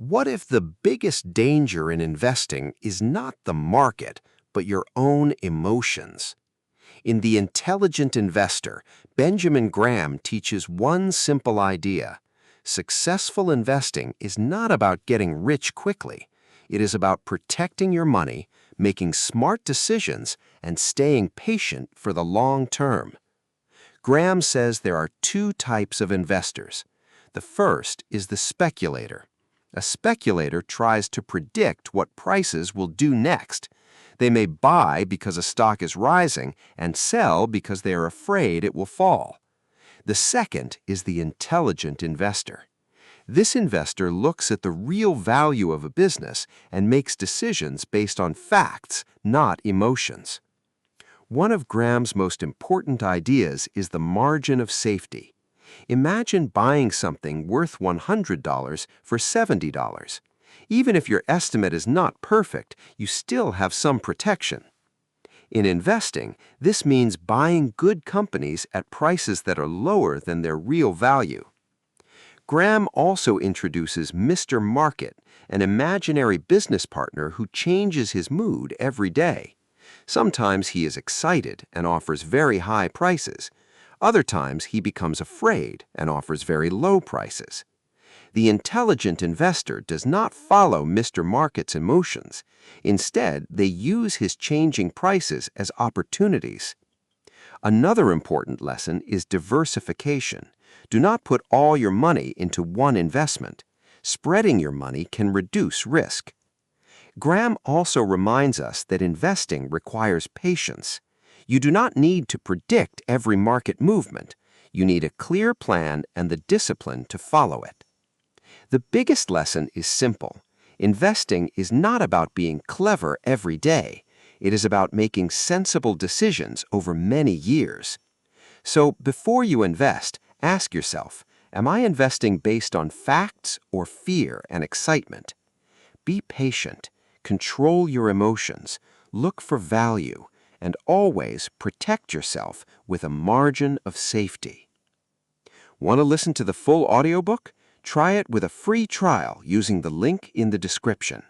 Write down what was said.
What if the biggest danger in investing is not the market, but your own emotions? In The Intelligent Investor, Benjamin Graham teaches one simple idea. Successful investing is not about getting rich quickly. It is about protecting your money, making smart decisions, and staying patient for the long term. Graham says there are two types of investors. The first is the speculator. A speculator tries to predict what prices will do next. They may buy because a stock is rising and sell because they are afraid it will fall. The second is the intelligent investor. This investor looks at the real value of a business and makes decisions based on facts, not emotions. One of Graham's most important ideas is the margin of safety. Imagine buying something worth $100 for $70. Even if your estimate is not perfect, you still have some protection. In investing, this means buying good companies at prices that are lower than their real value. Graham also introduces Mr. Market, an imaginary business partner who changes his mood every day. Sometimes he is excited and offers very high prices. Other times he becomes afraid and offers very low prices. The intelligent investor does not follow Mr. Market's emotions. Instead, they use his changing prices as opportunities. Another important lesson is diversification. Do not put all your money into one investment. Spreading your money can reduce risk. Graham also reminds us that investing requires patience. You do not need to predict every market movement. You need a clear plan and the discipline to follow it. The biggest lesson is simple. Investing is not about being clever every day. It is about making sensible decisions over many years. So before you invest, ask yourself, am I investing based on facts or fear and excitement? Be patient. Control your emotions. Look for value. And always protect yourself with a margin of safety. Want to listen to the full audiobook? Try it with a free trial using the link in the description.